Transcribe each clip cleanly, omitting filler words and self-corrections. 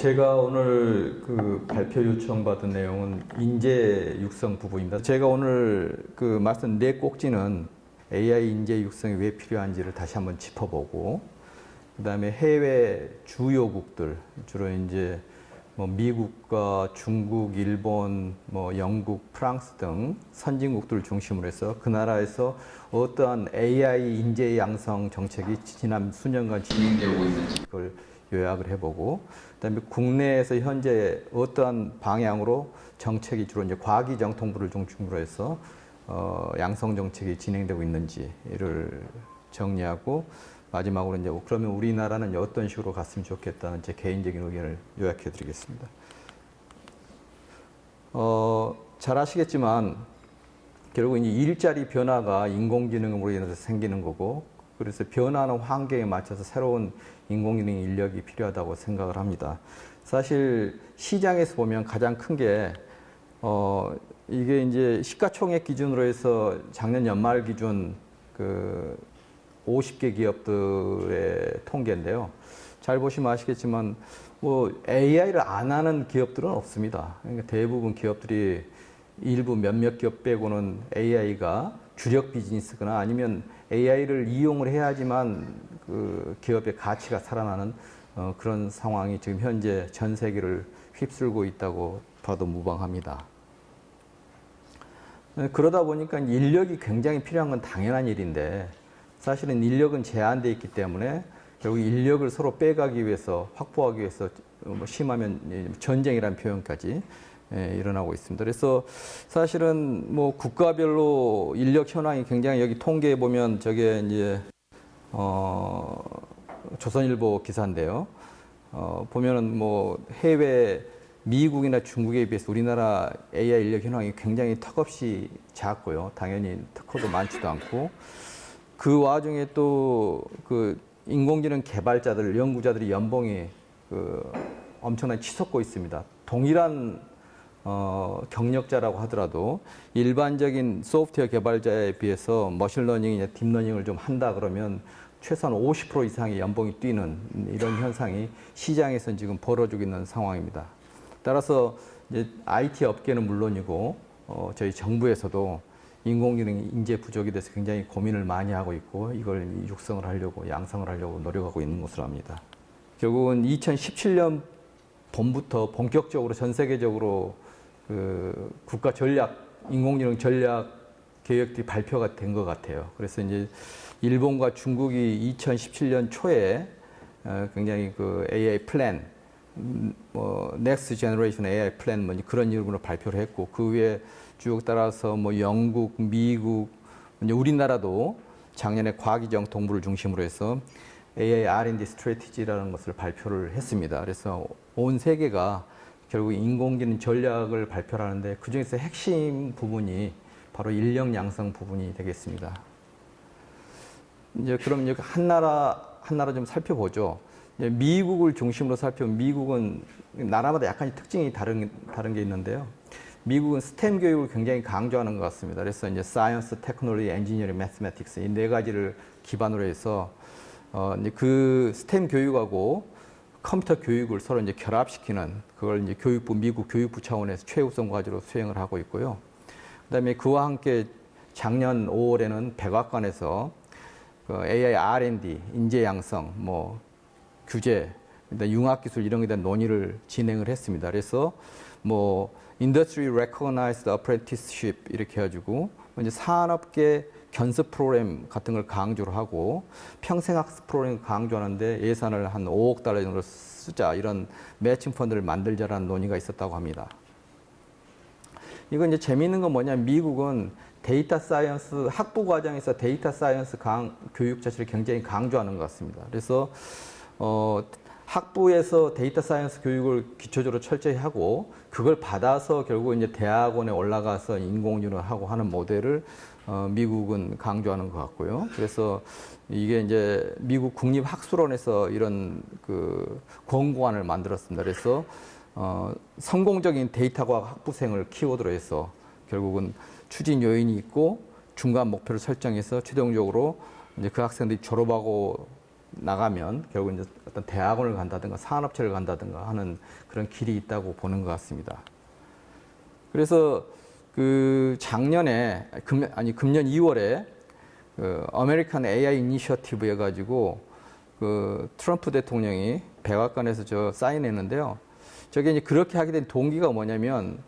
제가 오늘 그 발표 요청받은 내용은 인재 육성 부분입니다. 제가 오늘 그 말씀 네 꼭지는 AI 인재 육성이 왜 필요한지를 다시 한번 짚어보고, 그 다음에 해외 주요국들, 주로 이제 뭐 미국과 중국, 일본, 뭐 영국, 프랑스 등 선진국들을 중심으로 해서 그 나라에서 어떠한 AI 인재 양성 정책이 지난 수년간 진행되고 있는지 그걸 요약을 해보고, 그다음에 국내에서 현재 어떠한 방향으로 정책이 주로 이제 과기정통부를 중심으로 해서 양성 정책이 진행되고 있는지를 정리하고, 마지막으로 이제 그러면 우리나라는 어떤 식으로 갔으면 좋겠다는 제 개인적인 의견을 요약해 드리겠습니다. 잘 아시겠지만 결국 이제 일자리 변화가 인공지능으로 인해서 생기는 거고, 그래서 변화하는 환경에 맞춰서 새로운 인공지능 인력이 필요하다고 생각을 합니다. 사실 시장에서 보면 가장 큰 게 이게 이제 시가총액 기준으로 해서 작년 연말 기준 그 50개 기업들의 통계인데요. 잘 보시면 아시겠지만 뭐 AI를 안 하는 기업들은 없습니다. 그러니까 대부분 기업들이 일부 몇몇 기업 빼고는 AI가 주력 비즈니스거나 아니면 AI를 이용을 해야지만 그 기업의 가치가 살아나는 그런 상황이 지금 현재 전 세계를 휩쓸고 있다고 봐도 무방합니다. 그러다 보니까 인력이 굉장히 필요한 건 당연한 일인데, 사실은 인력은 제한되어 있기 때문에 결국 인력을 서로 빼가기 위해서, 확보하기 위해서 뭐 심하면 전쟁이라는 표현까지 일어나고 있습니다. 그래서 사실은 뭐 국가별로 인력 현황이 굉장히, 여기 통계에 보면 저게 이제 조선일보 기사인데요. 보면은 뭐 해외 미국이나 중국에 비해서 우리나라 AI 인력 현황이 굉장히 턱없이 작고요. 당연히 특허도 많지도 않고, 그 와중에 또 그 인공지능 개발자들, 연구자들이 연봉이 그 엄청나게 치솟고 있습니다. 동일한 경력자라고 하더라도 일반적인 소프트웨어 개발자에 비해서 머신러닝이나 딥러닝을 좀 한다 그러면 최소한 50% 이상의 연봉이 뛰는 이런 현상이 시장에서 지금 벌어지고 있는 상황입니다. 따라서 이제 IT 업계는 물론이고 저희 정부에서도 인공지능 인재 부족에 대해서 굉장히 고민을 많이 하고 있고, 이걸 육성을 하려고, 양성을 하려고 노력하고 있는 것으로 압니다. 결국은 2017년 봄부터 본격적으로 전 세계적으로 그 국가 전략, 인공지능 전략 계획들이 발표가 된 것 같아요. 그래서 이제 일본과 중국이 2017년 초에 굉장히 그 AI 플랜, 뭐 넥스트 제너레이션 AI 플랜 뭐 그런 이름으로 발표를 했고, 그 위에 쭉 따라서 뭐 영국, 미국, 이제 우리나라도 작년에 과기정통부를 중심으로 해서 AI R&D 스트래티지라는 것을 발표를 했습니다. 그래서 온 세계가 결국 인공지능 전략을 발표하는데, 그 중에서 핵심 부분이 바로 인력 양성 부분이 되겠습니다. 이제 그럼 여기 한 나라 좀 살펴보죠. 미국을 중심으로 살펴보면, 미국은 나라마다 약간 특징이 다른 게 있는데요. 미국은 스템 교육을 굉장히 강조하는 것 같습니다. 그래서 이제 사이언스, 테크놀로지, 엔지니어링, 매스매틱스 이 네 가지를 기반으로 해서 이제 그 스템 교육하고 컴퓨터 교육을 서로 이제 결합시키는, 그걸 이제 미국 교육부 차원에서 최우선 과제로 수행을 하고 있고요. 그다음에 그와 함께 작년 5월에는 백악관에서 그 AI R&D, 인재 양성, 뭐 규제, 융합기술 이런 것에 대한 논의를 진행을 했습니다. 그래서 뭐 Industry Recognized Apprenticeship 이렇게 해가지고 이제 산업계 견습 프로그램 같은 걸 강조를 하고, 평생학습 프로그램을 강조하는데 예산을 한 5억 달러 정도 쓰자, 이런 매칭 펀드를 만들자라는 논의가 있었다고 합니다. 이건 이제 재미있는 건 뭐냐면, 미국은 데이터 사이언스 학부 과정에서 데이터 사이언스 교육 자체를 굉장히 강조하는 것 같습니다. 그래서 학부에서 데이터 사이언스 교육을 기초적으로 철저히 하고, 그걸 받아서 결국 이제 대학원에 올라가서 인공지능을 하고 하는 모델을 미국은 강조하는 것 같고요. 그래서 이게 이제 미국 국립학술원에서 이런 그 권고안을 만들었습니다. 그래서 성공적인 데이터과학 학부생을 키워드로 해서 결국은 추진 요인이 있고 중간 목표를 설정해서 최종적으로 이제 그 학생들이 졸업하고 나가면 결국 이제 어떤 대학원을 간다든가 산업체를 간다든가 하는 그런 길이 있다고 보는 것 같습니다. 그래서 그 작년에 금년 2월에 그 아메리칸 AI 이니셔티브 해가지고 그 트럼프 대통령이 백악관에서 저 사인했는데요. 저게 이제 그렇게 하게 된 동기가 뭐냐면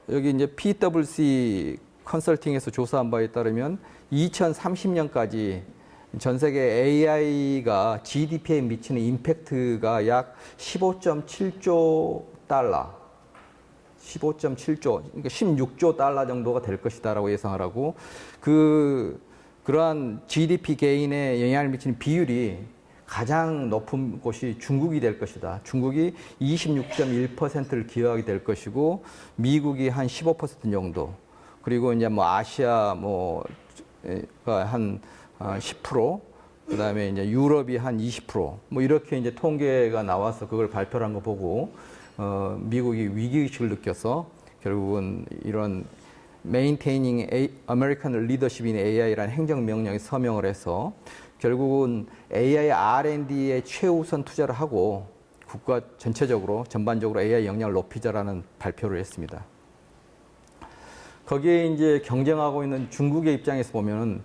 여기 이제 PwC 컨설팅에서 조사한 바에 따르면 2030년까지 전 세계 AI가 GDP에 미치는 임팩트가 약 15.7조 달러, 15.7조, 그러니까 16조 달러 정도가 될 것이다라고 예상하라고 그러한 GDP 개인에 영향을 미치는 비율이 가장 높은 곳이 중국이 될 것이다. 중국이 26.1%를 기여하게 될 것이고 미국이 한 15% 정도. 그리고 이제 뭐 아시아 뭐가 한 10%, 그다음에 이제 유럽이 한 20%뭐 이렇게 이제 통계가 나와서 그걸 발표한 거 보고 미국이 위기의식을 느껴서 결국은 이런 Maintaining American Leadership in AI라는 행정명령에 서명을 해서 결국은 AI R&D에 최우선 투자를 하고 국가 전체적으로 전반적으로 AI 역량을 높이자라는 발표를 했습니다. 거기에 이제 경쟁하고 있는 중국의 입장에서 보면은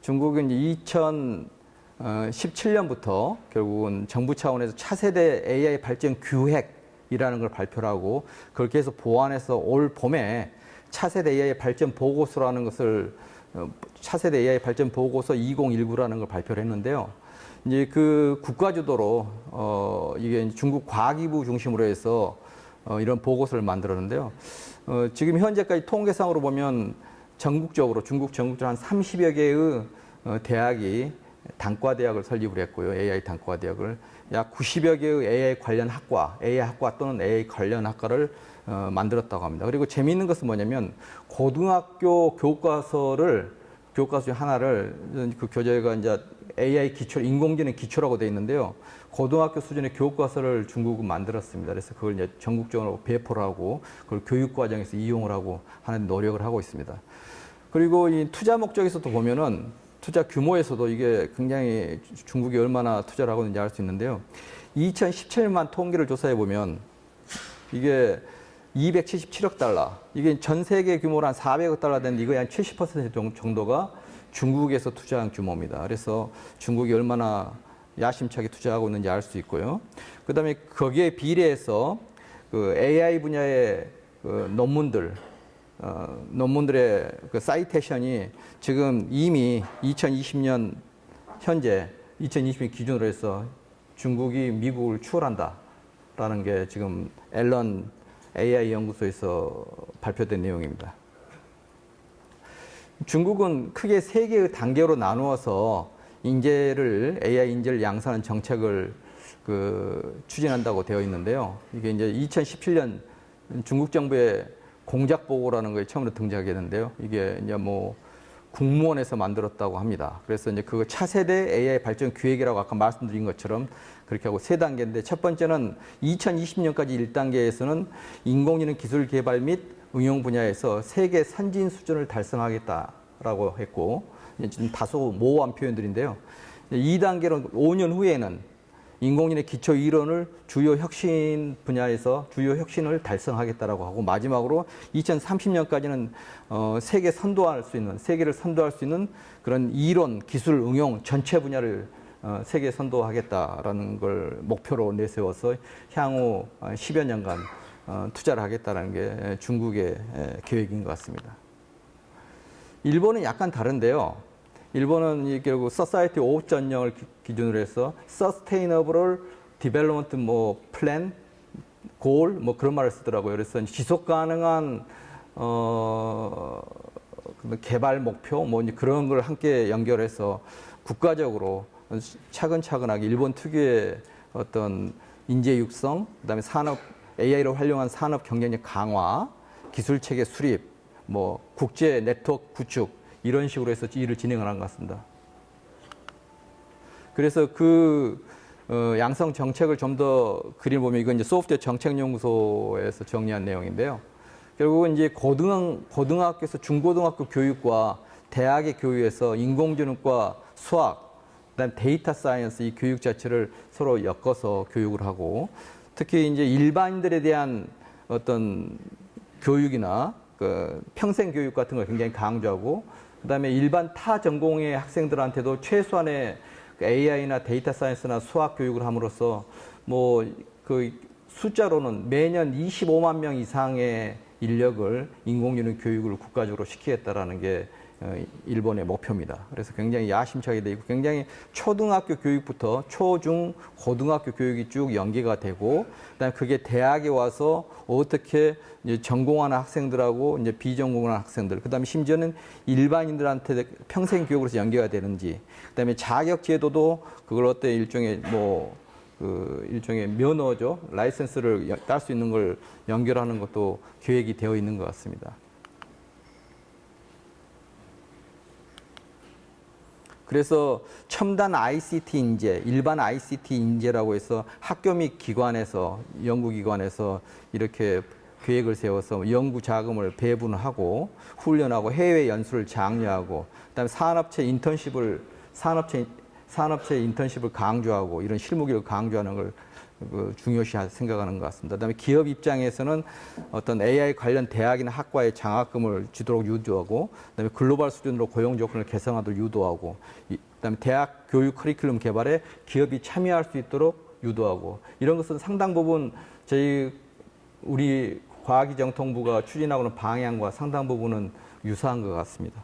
중국은 이제 2017년부터 결국은 정부 차원에서 차세대 AI 발전 규획이라는 걸 발표를 하고 그렇게 해서 보완해서 올 봄에 차세대 AI 발전 보고서라는 것을 차세대 AI 발전 보고서 2019라는 걸 발표를 했는데요. 이제 그 국가 주도로 이게 중국 과기부 중심으로 해서 이런 보고서를 만들었는데요. 지금 현재까지 통계상으로 보면 전국적으로 중국 전국적으로 한 30여 개의 대학이 단과대학을 설립을 했고요. AI 단과대학을 약 90여 개의 AI 관련 학과, AI 학과 또는 AI 관련 학과를 만들었다고 합니다. 그리고 재미있는 것은 뭐냐면 고등학교 교과서 중 하나를 그 교재가 이제 AI 기초, 인공지능 기초라고 되어 있는데요. 고등학교 수준의 교과서를 중국은 만들었습니다. 그래서 그걸 이제 전국적으로 배포를 하고 그걸 교육 과정에서 이용을 하고 하는 노력을 하고 있습니다. 그리고 이 투자 목적에서도 보면은 투자 규모에서도 이게 굉장히 중국이 얼마나 투자를 하고 있는지 알 수 있는데요. 2017년만 통계를 조사해 보면 이게 277억 달러. 이게 전 세계 규모로 한 400억 달러 되는데 이거의 한 70% 정도가 중국에서 투자한 규모입니다. 그래서 중국이 얼마나 야심차게 투자하고 있는지 알 수 있고요. 그 다음에 거기에 비례해서 그 AI 분야의 그 논문들의 그 사이테이션이 지금 이미 2020년 현재 2020년 기준으로 해서 중국이 미국을 추월한다라는 게 지금 앨런 AI 연구소에서 발표된 내용입니다. 중국은 크게 세 개의 단계로 나누어서 AI 인재를 양산하는 정책을 추진한다고 되어 있는데요. 이게 이제 2017년 중국 정부의 공작 보고라는 거에 처음으로 등장하게 됐는데요. 이게 이제 뭐 국무원에서 만들었다고 합니다. 그래서 이제 그거 차세대 AI 발전 기획이라고 아까 말씀드린 것처럼 그렇게 하고 세 단계인데 첫 번째는 2020년까지 1단계에서는 인공지능 기술 개발 및 응용 분야에서 세계 선진 수준을 달성하겠다라고 했고 좀 다소 모호한 표현들인데요. 2단계로 5년 후에는 인공지능 기초 이론을 주요 혁신 분야에서 주요 혁신을 달성하겠다라고 하고 마지막으로 2030년까지는 세계를 선도할 수 있는 그런 이론, 기술, 응용 전체 분야를 세계 선도하겠다라는 걸 목표로 내세워서 향후 10여 년간 투자를 하겠다라는 게 중국의 계획인 것 같습니다. 일본은 약간 다른데요. 일본은 결국 Society 5.0을 기준으로 해서 Sustainable Development Plan, Goal 그런 말을 쓰더라고요. 그래서 지속 가능한 개발 목표 그런 걸 함께 연결해서 국가적으로 차근차근하게 일본 특유의 어떤 인재 육성, 그다음에 산업 AI를 활용한 산업 경쟁력 강화, 기술 체계 수립, 국제 네트워크 구축 이런 식으로 해서 일을 진행하는 것 같습니다. 그래서 양성 정책을 좀 더 그려보면 이건 이제 소프트웨어 정책연구소에서 정리한 내용인데요. 결국은 이제 고등학교에서 중고등학교 교육과 대학의 교육에서 인공지능과 수학, 그다음에 데이터 사이언스 이 교육 자체를 서로 엮어서 교육을 하고 특히 이제 일반인들에 대한 어떤 교육이나 그 평생 교육 같은 걸 굉장히 강조하고 그다음에 일반 타 전공의 학생들한테도 최소한의 AI나 데이터 사이언스나 수학 교육을 함으로써 뭐 그 숫자로는 매년 25만 명 이상의 인력을 인공지능 교육을 국가적으로 시키겠다라는 게 일본의 목표입니다. 그래서 굉장히 야심차게 되어 있고 굉장히 초등학교 교육부터 초중 고등학교 교육이 쭉 연계가 되고 그다음에 그게 대학에 와서 어떻게 이제 전공하는 학생들하고 이제 비전공하는 학생들 그다음에 심지어는 일반인들한테 평생 교육으로서 연계가 되는지 그다음에 자격 제도도 그걸 어떤 일종의 일종의 면허죠 라이센스를 딸 수 있는 걸 연결하는 것도 계획이 되어 있는 것 같습니다. 그래서 첨단 ICT 인재, 일반 ICT 인재라고 해서 학교 및 기관에서, 연구기관에서 이렇게 계획을 세워서 연구 자금을 배분하고 훈련하고 해외 연수를 장려하고 그다음에 산업체 인턴십을 강조하고 이런 실무교육을 강조하는 걸 중요시 생각하는 것 같습니다. 그다음에 기업 입장에서는 어떤 AI 관련 대학이나 학과에 장학금을 주도록 유도하고, 그다음에 글로벌 수준으로 고용 조건을 개선하도록 유도하고, 그다음에 대학 교육 커리큘럼 개발에 기업이 참여할 수 있도록 유도하고, 이런 것은 상당 부분 우리 과학기정통부가 추진하고 있는 방향과 상당 부분은 유사한 것 같습니다.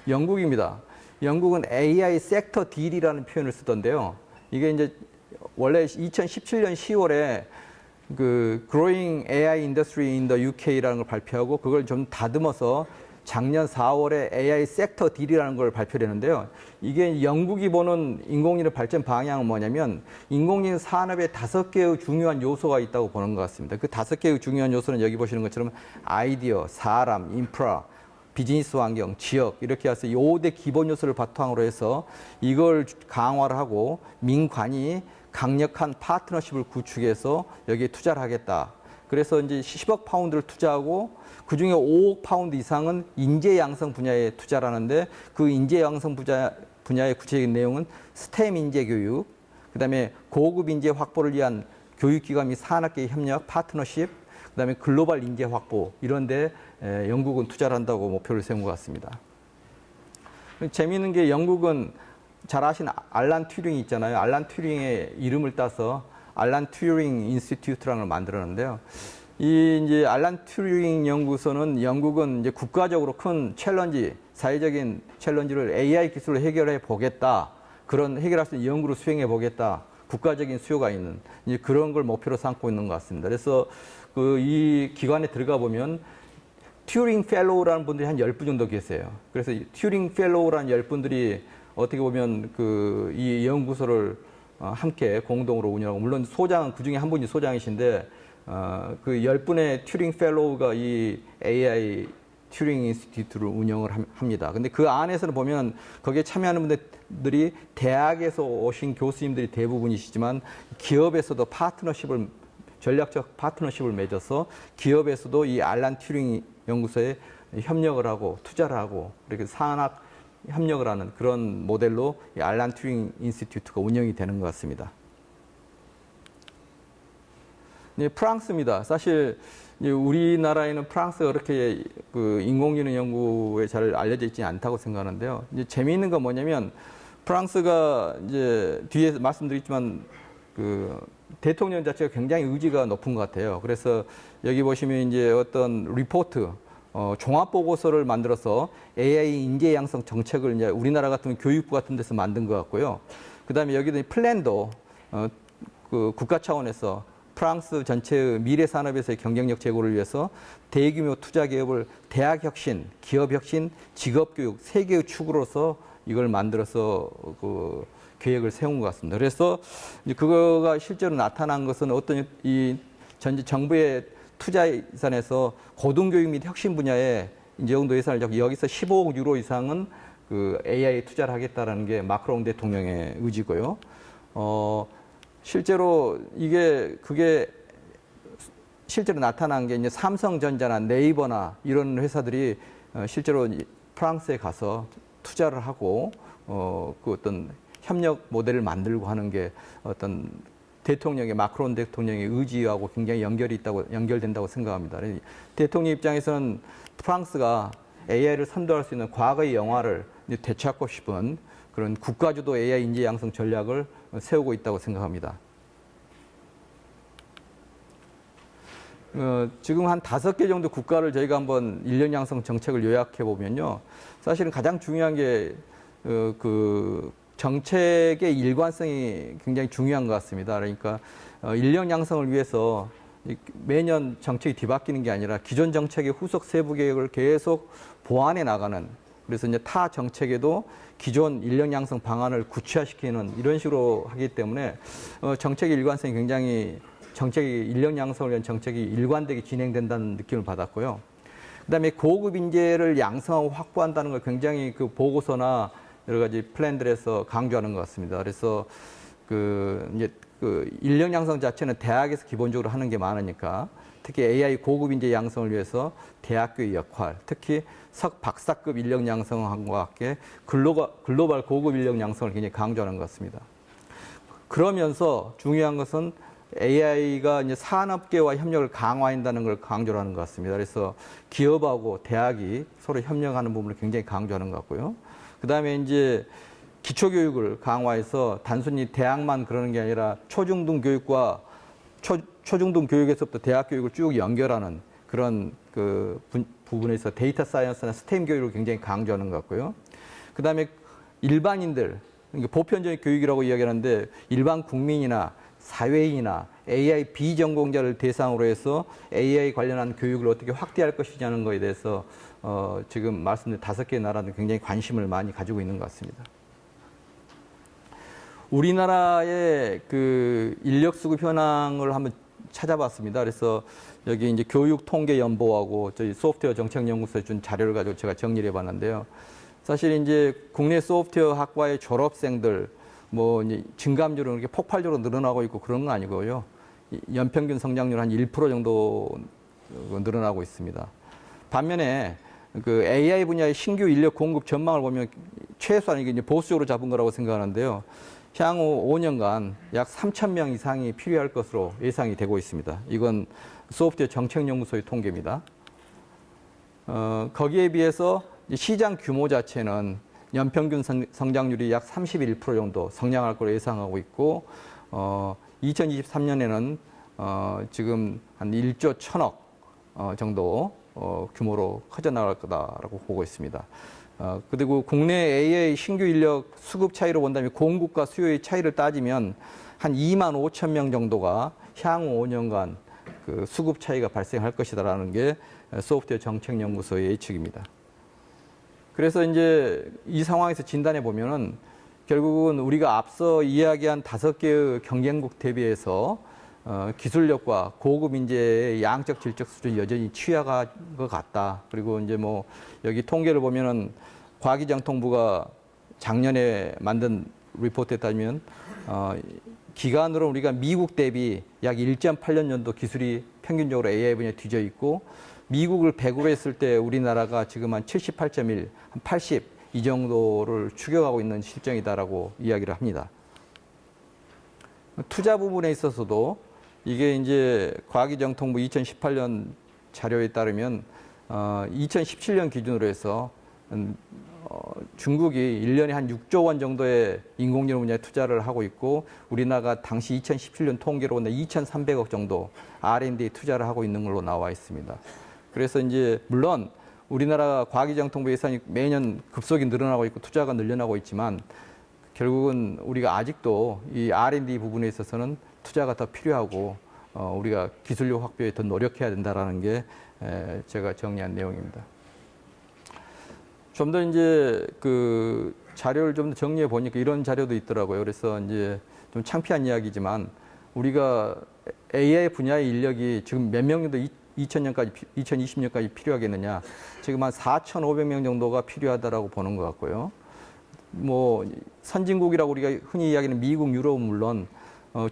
영국입니다. 영국은 AI 섹터 딜이라는 표현을 쓰던데요. 이게 이제 원래 2017년 10월에 그 Growing AI Industry in the UK라는 걸 발표하고 그걸 좀 다듬어서 작년 4월에 AI 섹터 딜이라는 걸 발표를 했는데요. 이게 영국이 보는 인공지능 발전 방향은 뭐냐면 인공지능 산업에 5개의 중요한 요소가 있다고 보는 것 같습니다. 그 5개의 중요한 요소는 여기 보시는 것처럼 아이디어, 사람, 인프라, 비즈니스 환경, 지역 이렇게 해서 5대 기본 요소를 바탕으로 해서 이걸 강화를 하고 민관이 강력한 파트너십을 구축해서 여기에 투자를 하겠다. 그래서 이제 10억 파운드를 투자하고 그중에 5억 파운드 이상은 인재 양성 분야에 투자를 하는데 그 인재 양성 분야의 구체적인 내용은 스템 인재 교육, 그다음에 고급 인재 확보를 위한 교육기관 및 산업계 협력, 파트너십, 그다음에 글로벌 인재 확보 이런 데 영국은 투자를 한다고 목표를 세운 것 같습니다. 재미있는 게 영국은 잘 아시는 알란 튜링이 있잖아요. 알란 튜링의 이름을 따서 알란 튜링 인스티튜트라는 걸 만들었는데요. 이 이제 알란 튜링 연구소는 영국은 이제 국가적으로 큰 챌린지, 사회적인 챌린지를 AI 기술로 해결해 보겠다. 그런 해결할 수 있는 연구를 수행해 보겠다. 국가적인 수요가 있는 이제 그런 걸 목표로 삼고 있는 것 같습니다. 그래서 이 기관에 들어가 보면 튜링 펠로우라는 분들이 한 10분 정도 계세요. 그래서 튜링 펠로우라는 10분들이 어떻게 보면 이 연구소를 함께 공동으로 운영하고, 물론 소장은 그 중에 한 분이 소장이신데, 그 10분의 튜링 펠로우가 이 AI 튜링 인스티튜트를 운영을 합니다. 근데 그 안에서는 보면 거기에 참여하는 분들이 대학에서 오신 교수님들이 대부분이시지만 기업에서도 전략적 파트너십을 맺어서 기업에서도 이 알란 튜링 연구소에 협력을 하고 투자를 하고 이렇게 산학 협력을 하는 그런 모델로 이 알란 튜링 인스티튜트가 운영이 되는 것 같습니다. 네, 프랑스입니다. 사실 우리나라에는 프랑스가 그렇게 인공지능 연구에 잘 알려져 있지 않다고 생각하는데요. 이제 재미있는 건 뭐냐면 프랑스가 이제 뒤에 말씀드렸지만 대통령 자체가 굉장히 의지가 높은 것 같아요. 그래서 여기 보시면 이제 어떤 리포트, 종합 보고서를 만들어서 AI 인재 양성 정책을 이제 우리나라 같은 교육부 같은 데서 만든 것 같고요. 그다음에 여기도 플랜도 국가 차원에서 프랑스 전체의 미래 산업에서의 경쟁력 제고를 위해서 대규모 투자 기업을 대학 혁신, 기업 혁신, 직업 교육 세 개의 축으로서 이걸 만들어서 계획을 세운 것 같습니다. 그래서 이제 그거가 실제로 나타난 것은 어떤 이 정부의 투자 예산에서 고등교육 및 혁신 분야에 이 정도 예산을 잡고 여기서 15억 유로 이상은 AI 투자를 하겠다라는 게 마크롱 대통령의 의지고요. 실제로 그게 실제로 나타난 게 이제 삼성전자나 네이버나 이런 회사들이 실제로 프랑스에 가서 투자를 하고 그 어떤 협력 모델을 만들고 하는 게 어떤 마크론 대통령의 의지하고 굉장히 연결된다고 생각합니다. 대통령 입장에서는 프랑스가 AI를 선도할 수 있는 과거의 영화를 되찾고 싶은 그런 국가주도 AI 인재 양성 전략을 세우고 있다고 생각합니다. 지금 한 5개 정도 국가를 저희가 한번 인력 양성 정책을 요약해 보면요. 사실은 가장 중요한 게 그 정책의 일관성이 굉장히 중요한 것 같습니다. 그러니까 인력 양성을 위해서 매년 정책이 뒤바뀌는 게 아니라 기존 정책의 후속 세부 계획을 계속 보완해 나가는, 그래서 이제 타 정책에도 기존 인력 양성 방안을 구체화시키는 이런 식으로 하기 때문에 정책의 일관성이 굉장히 인력 양성을 위한 정책이 일관되게 진행된다는 느낌을 받았고요. 그다음에 고급 인재를 양성하고 확보한다는 걸 굉장히 그 보고서나 여러 가지 플랜들에서 강조하는 것 같습니다. 그래서 이제 인력 양성 자체는 대학에서 기본적으로 하는 게 많으니까 특히 AI 고급 인재 양성을 위해서 대학교의 역할, 특히 박사급 인력 양성과 함께 글로벌 고급 인력 양성을 굉장히 강조하는 것 같습니다. 그러면서 중요한 것은 AI가 이제 산업계와 협력을 강화한다는 걸 강조하는 것 같습니다. 그래서 기업하고 대학이 서로 협력하는 부분을 굉장히 강조하는 것 같고요. 그 다음에 이제 기초교육을 강화해서 단순히 대학만 그러는 게 아니라 초중등 교육과 초중등 교육에서부터 대학 교육을 쭉 연결하는 그런 그 부분에서 데이터 사이언스나 스템 교육을 굉장히 강조하는 것 같고요. 그 다음에 일반인들, 보편적인 교육이라고 이야기하는데 일반 국민이나 사회인이나 AI 비전공자를 대상으로 해서 AI 관련한 교육을 어떻게 확대할 것이냐는 것에 대해서 지금 말씀드린 5개의 나라는 굉장히 관심을 많이 가지고 있는 것 같습니다. 우리나라의 그 인력 수급 현황을 한번 찾아봤습니다. 그래서 여기 이제 교육통계연보하고 저희 소프트웨어 정책연구소에 준 자료를 가지고 제가 정리를 해봤는데요. 사실 이제 국내 소프트웨어 학과의 졸업생들 뭐 이제 증감률은 이렇게 폭발적으로 늘어나고 있고 그런 건 아니고요. 연평균 성장률 한 1% 정도 늘어나고 있습니다. 반면에 그 AI 분야의 신규 인력 공급 전망을 보면 최소한 이게 이제 보수적으로 잡은 거라고 생각하는데요. 향후 5년간 약 3,000명 이상이 필요할 것으로 예상이 되고 있습니다. 이건 소프트웨어 정책연구소의 통계입니다. 거기에 비해서 시장 규모 자체는 연평균 성장률이 약 31% 정도 성장할 것으로 예상하고 있고, 2023년에는 지금 한 1조 1,000억 정도 규모로 커져나갈 거다라고 보고 있습니다. 그리고 국내 AI 신규 인력 수급 차이로 본다면 공급과 수요의 차이를 따지면 한 2만 5천 명 정도가 향후 5년간 그 수급 차이가 발생할 것이다라는 게 소프트웨어 정책연구소의 예측입니다. 그래서 이제 이 상황에서 진단해 보면은 결국은 우리가 앞서 이야기한 5개의 경쟁국 대비해서 기술력과 고급 인재의 양적 질적 수준이 여전히 취약한 것 같다. 그리고 이제 뭐 여기 통계를 보면은 과기정통부가 작년에 만든 리포트에 따르면 기간으로 우리가 미국 대비 약 1.8년 기술이 평균적으로 AI 분야에 뒤져 있고, 미국을 100으로 했을 때 우리나라가 지금 한 78.1, 한 80 이 정도를 추격하고 있는 실정이다라고 이야기를 합니다. 투자 부분에 있어서도 이게 이제 과기정통부 2018년 자료에 따르면 2017년 기준으로 해서 중국이 1년에 한 6조 원 정도의 인공지능 분야에 투자를 하고 있고, 우리나라가 당시 2017년 통계로 보면 2,300억 정도 R&D에 투자를 하고 있는 걸로 나와 있습니다. 그래서 이제 물론 우리나라 과기정통부 예산이 매년 급속히 늘어나고 있고 투자가 늘어나고 있지만 결국은 우리가 아직도 이 R&D 부분에 있어서는 투자가 더 필요하고 우리가 기술력 확보에 더 노력해야 된다라는 게 제가 정리한 내용입니다. 좀 더 이제 그 자료를 좀 더 정리해 보니까 이런 자료도 있더라고요. 그래서 이제 좀 창피한 이야기지만 우리가 AI 분야의 인력이 지금 몇 명 정도 2020년까지 필요하겠느냐. 지금 한 4,500명 정도가 필요하다라고 보는 것 같고요. 뭐 선진국이라고 우리가 흔히 이야기하는 미국, 유럽은 물론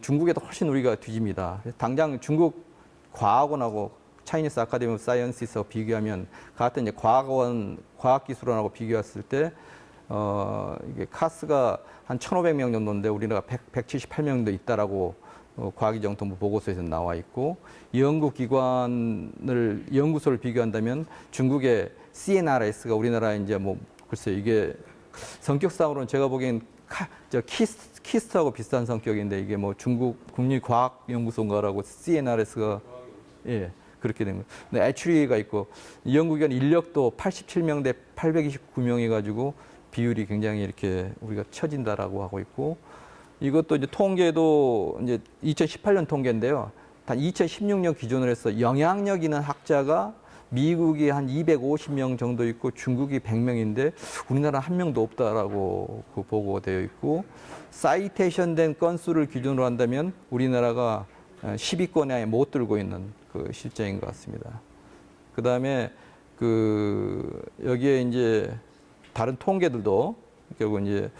중국에도 훨씬 우리가 뒤집니다. 당장 중국 과학원하고 차이니스 아카데미 오브 사이언스에서 비교하면 같은 이제 과학원, 과학기술원하고 비교했을 때 이게 카스가 한 1,500명 정도인데 우리나라가 178명도 있다라고 과학기정통부 보고서에서 나와 있고, 연구소를 비교한다면 중국의 CNRS가 우리나라 이제 뭐 글쎄 이게 성격상으로는 제가 보기엔 키스트하고 비슷한 성격인데 이게 뭐 중국 국립과학연구소인가라고 CNRS가 예 그렇게 된 거예요. 근데 애츄리가 있고 연구기관 인력도 87명 대 829명이 가지고 비율이 굉장히 이렇게 우리가 처진다라고 하고 있고, 이것도 이제 통계도 이제 2018년 통계인데요. 단 2016년 기준으로 해서 영향력 있는 학자가 미국이 한 250명 정도 있고 중국이 100명인데 우리나라 한 명도 없다라고 그 보고되어 있고, 사이테이션 된 건수를 기준으로 한다면 우리나라가 10위권에 못 들고 있는 그 실정인 것 같습니다. 그 다음에 여기에 이제 다른 통계들도 결국 이제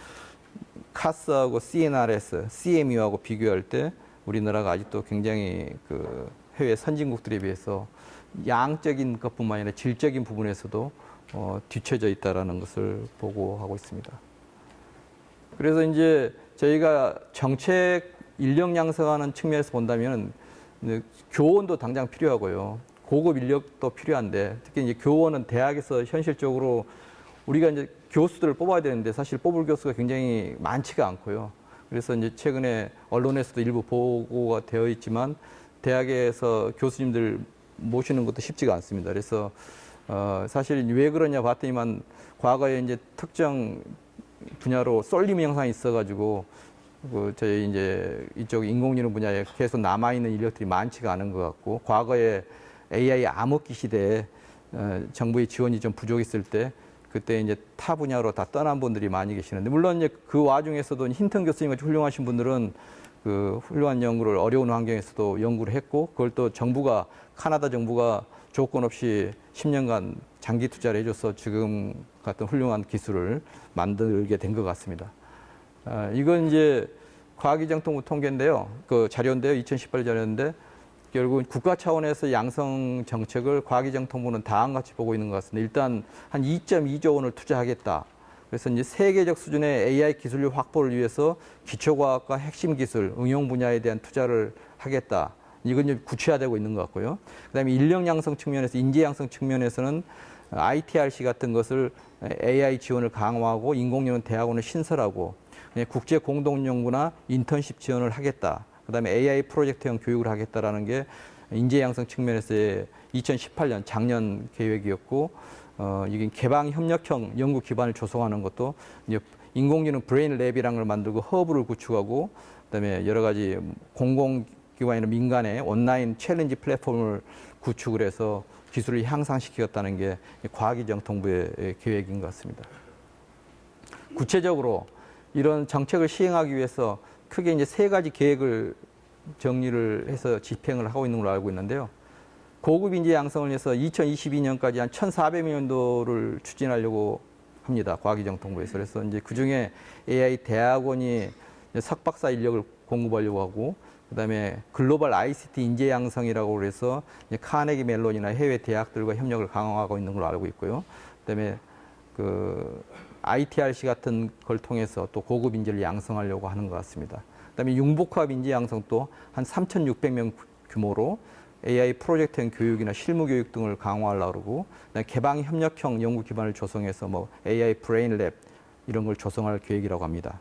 카스하고 CNRS, CMU하고 비교할 때 우리나라가 아직도 굉장히 그 해외 선진국들에 비해서 양적인 것뿐만 아니라 질적인 부분에서도 뒤처져 있다라는 것을 보고하고 있습니다. 그래서 이제 저희가 정책 인력 양성하는 측면에서 본다면 교원도 당장 필요하고요. 고급 인력도 필요한데 특히 이제 교원은 대학에서 현실적으로 우리가 이제 교수들을 뽑아야 되는데 사실 뽑을 교수가 굉장히 많지가 않고요. 그래서 이제 최근에 언론에서도 일부 보고가 되어 있지만 대학에서 교수님들 모시는 것도 쉽지가 않습니다. 그래서 사실 왜 그러냐 봤더니만 과거에 이제 특정 분야로 쏠림 현상이 있어가지고 저희 이제 이쪽 인공지능 분야에 계속 남아있는 인력들이 많지가 않은 것 같고, 과거에 AI 암흑기 시대에 정부의 지원이 좀 부족했을 때 그때 이제 타 분야로 다 떠난 분들이 많이 계시는데, 물론 이제 그 와중에서도 힌턴 교수님 같이 훌륭하신 분들은 그 훌륭한 연구를 어려운 환경에서도 연구를 했고, 그걸 또 카나다 정부가 조건 없이 10년간 장기 투자를 해줘서 지금 같은 훌륭한 기술을 만들게 된 것 같습니다. 이건 이제 과학기정통부 통계인데요. 그 자료인데요. 2018 자료인데 결국 국가 차원에서 양성 정책을 과학기정통부는 다음과 같이 보고 있는 것 같습니다. 일단 한 2.2조 원을 투자하겠다. 그래서 이제 세계적 수준의 AI 기술력 확보를 위해서 기초과학과 핵심 기술, 응용 분야에 대한 투자를 하겠다. 이건 이제 구체화되고 있는 것 같고요. 그다음에 인력 양성 측면에서, 인재 양성 측면에서는 ITRC 같은 것을 AI 지원을 강화하고 인공지능 대학원을 신설하고 국제 공동 연구나 인턴십 지원을 하겠다. 그다음에 AI 프로젝트형 교육을 하겠다라는 게 인재 양성 측면에서의 2018년 작년 계획이었고, 이게 개방 협력형 연구 기반을 조성하는 것도 이제 인공지능 브레인 랩이라는 걸 만들고 허브를 구축하고, 그다음에 여러 가지 공공기관이나 민간의 온라인 챌린지 플랫폼을 구축을 해서 기술을 향상시키겠다는 게 과학기정통부의 계획인 것 같습니다. 구체적으로 이런 정책을 시행하기 위해서 크게 이제 3가지 계획을 정리를 해서 집행을 하고 있는 걸로 알고 있는데요. 고급 인재 양성을 위해서 2022년까지 한 1,400명 을 추진하려고 합니다. 과학기정통부에서. 그래서 이제 그 중에 AI 대학원이 석박사 인력을 공급하려고 하고, 그다음에 글로벌 ICT 인재 양성이라고 그래서 카네기 멜론이나 해외 대학들과 협력을 강화하고 있는 걸로 알고 있고요. 그다음에 ITRC 같은 걸 통해서 또 고급 인재를 양성하려고 하는 것 같습니다. 그다음에 융복합 인재 양성도 한 3,600명 규모로 AI 프로젝트형 교육이나 실무 교육 등을 강화하려고 그러고, 그다음에 개방 협력형 연구 기반을 조성해서 뭐 AI 브레인 랩 이런 걸 조성할 계획이라고 합니다.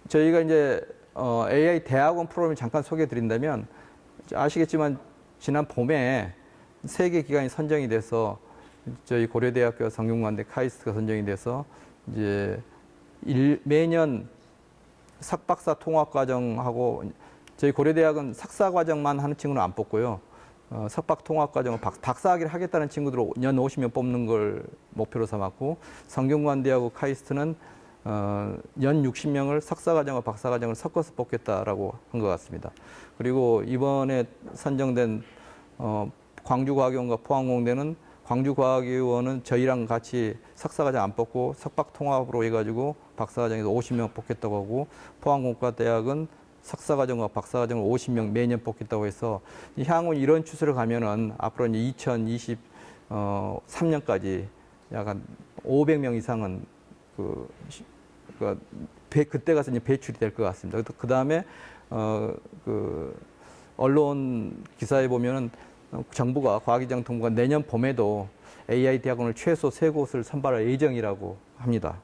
저희가 이제 AI 대학원 프로그램을 잠깐 소개해 드린다면, 아시겠지만 지난 봄에 3개 기관이 선정이 돼서 저희 고려대학교 성균관대 카이스트가 선정이 돼서 이제 매년 석박사 통합과정하고, 저희 고려대학은 석사과정만 하는 친구는 안 뽑고요. 석박 통합과정은 박사학위를 하겠다는 친구들을 연 50명 뽑는 걸 목표로 삼았고, 성균관대하고 카이스트는 연 60명을 석사과정과 박사과정을 섞어서 뽑겠다라고 한 것 같습니다. 그리고 이번에 선정된 광주과학원과 포항공대는, 광주과학원은 저희랑 같이 석사과정 안 뽑고 석박통합으로 해가지고 박사과정에서 50명 뽑겠다고 하고, 포항공과대학은 석사과정과 박사과정을 50명 매년 뽑겠다고 해서 향후 이런 추세로 가면은 앞으로 이제 3년까지 약간 500명 이상은 그때 가서 이제 배출이 될 것 같습니다. 그 다음에 언론 기사에 보면은 정부가 과학기정통부가 내년 봄에도 AI 대학원을 최소 3곳을 선발할 예정이라고 합니다.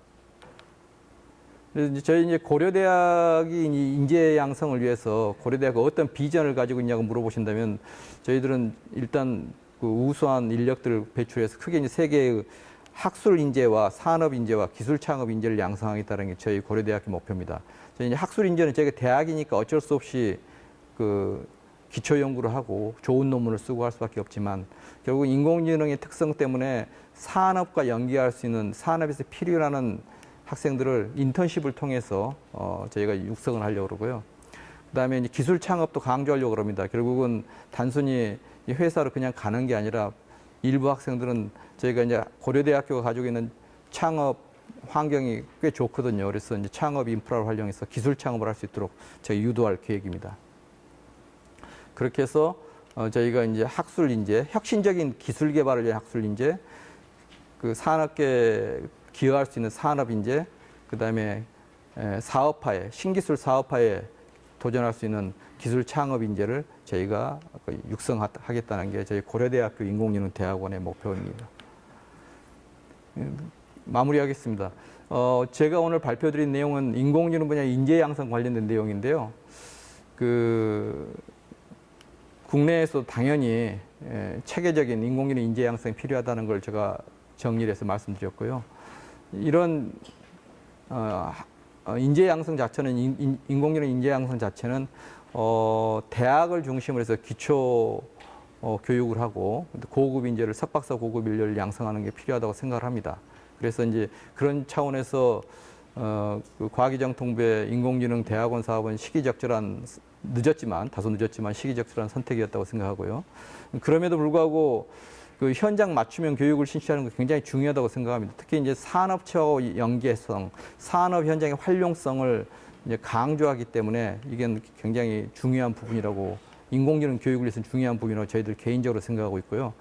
그래서 이제 저희 이제 고려대학이 인재 양성을 위해서 고려대학이 어떤 비전을 가지고 있냐고 물어보신다면 저희들은 일단 그 우수한 인력들을 배출해서 크게 이제 세 개의 학술 인재와 산업 인재와 기술 창업 인재를 양성하겠다는 게 저희 고려대학의 목표입니다. 저희 이제 학술 인재는 저희가 대학이니까 어쩔 수 없이 그 기초 연구를 하고 좋은 논문을 쓰고 할 수밖에 없지만 결국 인공지능의 특성 때문에 산업과 연계할 수 있는 산업에서 필요하는 학생들을 인턴십을 통해서 저희가 육성을 하려고 그러고요. 그다음에 이제 기술 창업도 강조하려고 그럽니다. 결국은 단순히 회사로 그냥 가는 게 아니라 일부 학생들은 저희가 이제 고려대학교가 가지고 있는 창업 환경이 꽤 좋거든요. 그래서 이제 창업 인프라를 활용해서 기술 창업을 할 수 있도록 저희 유도할 계획입니다. 그렇게 해서 저희가 이제 학술 인재, 혁신적인 기술 개발을 위한 학술 인재, 그 산업계에 기여할 수 있는 산업 인재, 그다음에 사업화에 신기술 사업화에 도전할 수 있는 기술 창업 인재를 저희가 육성하겠다는 게 저희 고려대학교 인공지능대학원의 목표입니다. 마무리하겠습니다. 제가 오늘 발표드린 내용은 인공지능 분야 인재 양성 관련된 내용인데요. 국내에서 당연히 체계적인 인공지능 인재 양성이 필요하다는 걸 제가 정리를 해서 말씀드렸고요. 이런 인재 양성 자체는 인공지능 인재 양성 자체는 대학을 중심으로 해서 기초 교육을 하고 고급 인재를 석박사 고급 인력을 양성하는 게 필요하다고 생각을 합니다. 그래서 이제 그런 차원에서 그 과기정통부의 인공지능 대학원 사업은 다소 늦었지만 시기적절한 선택이었다고 생각하고요. 그럼에도 불구하고 그 현장 맞춤형 교육을 실시하는 게 굉장히 중요하다고 생각합니다. 특히 이제 산업체와 연계성, 산업 현장의 활용성을 이제 강조하기 때문에 이게 굉장히 중요한 부분이라고 인공지능 교육을 위해서는 중요한 부분이라고 저희들 개인적으로 생각하고 있고요.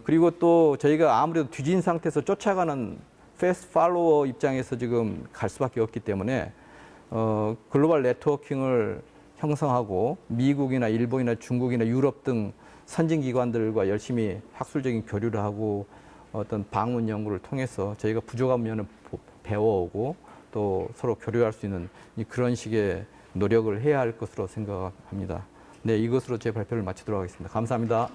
그리고 또 저희가 아무래도 뒤진 상태에서 쫓아가는 패스트 팔로워 입장에서 지금 갈 수밖에 없기 때문에 글로벌 네트워킹을 형성하고 미국이나 일본이나 중국이나 유럽 등 선진기관들과 열심히 학술적인 교류를 하고 어떤 방문 연구를 통해서 저희가 부족한 면을 배워오고 또 서로 교류할 수 있는 그런 식의 노력을 해야 할 것으로 생각합니다. 네, 이것으로 제 발표를 마치도록 하겠습니다. 감사합니다.